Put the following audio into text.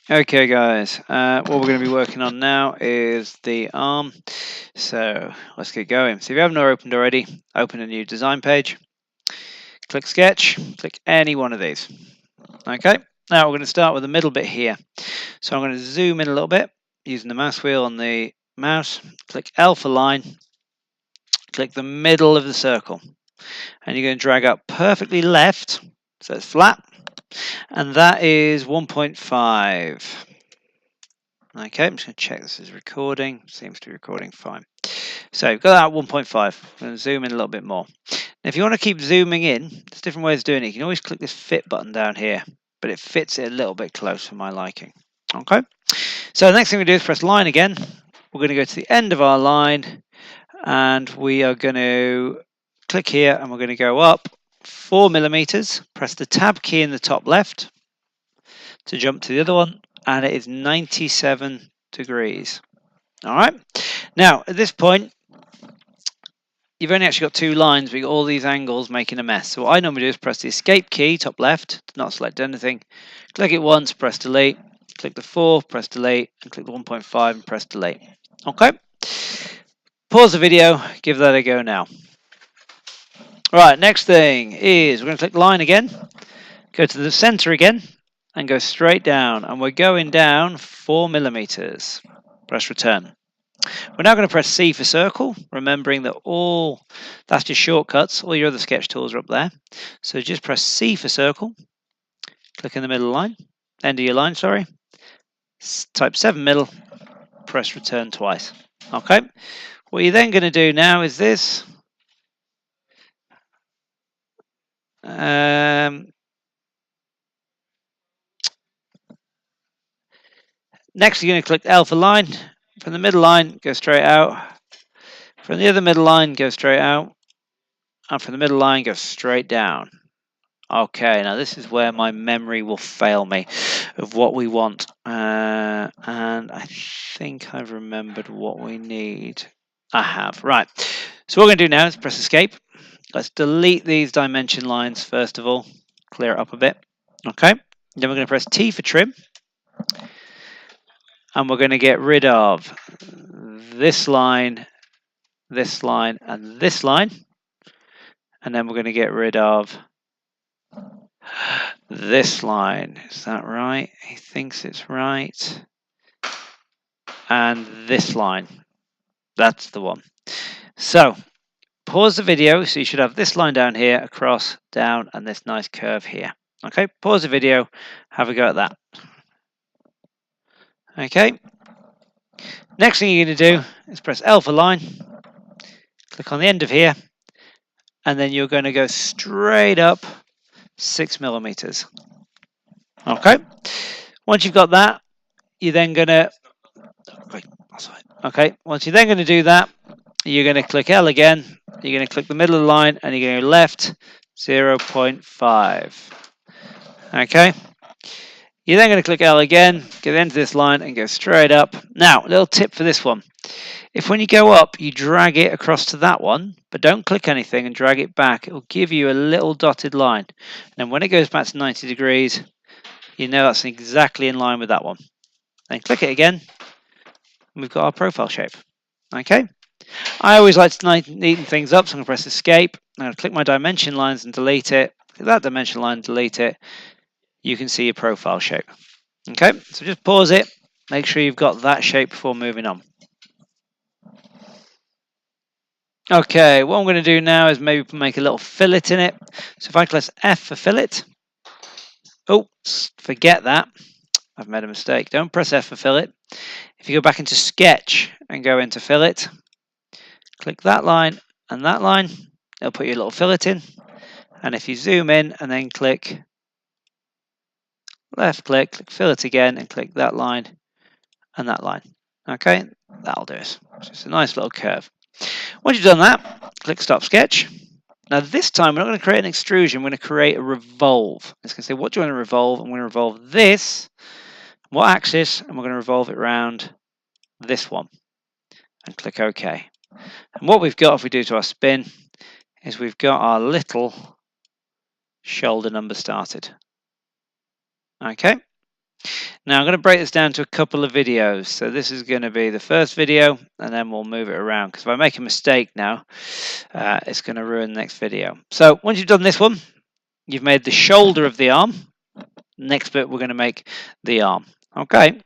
Okay guys, what we're going to be working on now is the arm, so let's get going. So if you haven't opened already, open a new design page, click sketch, click any one of these. Okay, now we're going to start with the middle bit here. So I'm going to zoom in a little bit using the mouse wheel on the mouse, click L for line, click the middle of the circle, and you're going to drag up perfectly left, so it's flat, and that is 1.5. Okay, I'm just going to check this is recording. Seems to be recording fine. So you've got that at 1.5. I'm going to zoom in a little bit more. Now, if you want to keep zooming in, there's different ways of doing it. You can always click this fit button down here, but it fits it a little bit close for my liking. Okay, so the next thing we do is press line again. We're going to go to the end of our line, and we are going to click here, and we're going to go up 4 millimeters. Press the tab key in the top left to jump to the other one, and it is 97 degrees. All right, now at this point you've only actually got two lines, but you've got all these angles making a mess. So what I normally do is press the escape key top left to not select anything, click it once, press delete, click the 4, press delete, and click the 1.5 and press delete. Okay, pause the video, give that a go now. Right, next thing is we're going to click line again, go to the center again, and go straight down, and we're going down 4 millimeters. Press return. We're now going to press C for circle, remembering that that's just shortcuts. All your other sketch tools are up there. So just press C for circle, click in the middle line, end of your line, sorry. Type 7 middle, press return twice. Okay. What you're then going to do now is this. Next, you're going to click L for line. From the middle line, go straight out. From the other middle line, go straight out. And from the middle line, go straight down. Okay, now this is where my memory will fail me of what we want. And I think I've remembered what we need. I have. Right. So what we're going to do now is press escape. Let's delete these dimension lines first of all. Clear it up a bit. Okay. Then we're going to press T for trim. And we're going to get rid of this line, and this line. And then we're going to get rid of this line. Is that right? He thinks it's right. And this line. That's the one. So pause the video. So you should have this line down here, across, down, and this nice curve here. Okay, pause the video. Have a go at that. Okay. Next thing you're going to do is press L for line. Click on the end of here. And then you're going to go straight up 6 millimeters. Okay. Once you've got that, you're then going to... Okay, once you're then going to do that, you're going to click L again. You're going to click the middle of the line, and you're going to go left 0.5. Okay. You're then going to click L again, get into this line, and go straight up. Now, a little tip for this one. If when you go up, you drag it across to that one, but don't click anything and drag it back, it will give you a little dotted line. And when it goes back to 90 degrees, you know that's exactly in line with that one. Then click it again, and we've got our profile shape. Okay. I always like to neaten things up, so I'm going to press escape. I'm going to click my dimension lines and delete it. Click that dimension line, delete it. You can see your profile shape. Okay, so just pause it. Make sure you've got that shape before moving on. Okay, what I'm going to do now is maybe make a little fillet in it. So if I press F for fillet. Oh, forget that. I've made a mistake. Don't press F for fillet. If you go back into sketch and go into fillet, click that line and that line. It'll put your little fillet in. And if you zoom in and then click left click, click fillet again and click that line and that line. Okay, that'll do it. So it's a nice little curve. Once you've done that, click stop sketch. Now this time we're not going to create an extrusion, we're going to create a revolve. It's going to say, what do you want to revolve? I'm going to revolve this. What axis? And we're going to revolve it around this one. And click OK. And what we've got, if we do to our spin, is we've got our little shoulder number started. Okay. Now I'm going to break this down to a couple of videos. So this is going to be the first video, and then we'll move it around, because if I make a mistake now, it's going to ruin the next video. So once you've done this one, you've made the shoulder of the arm. Next bit, we're going to make the arm. Okay.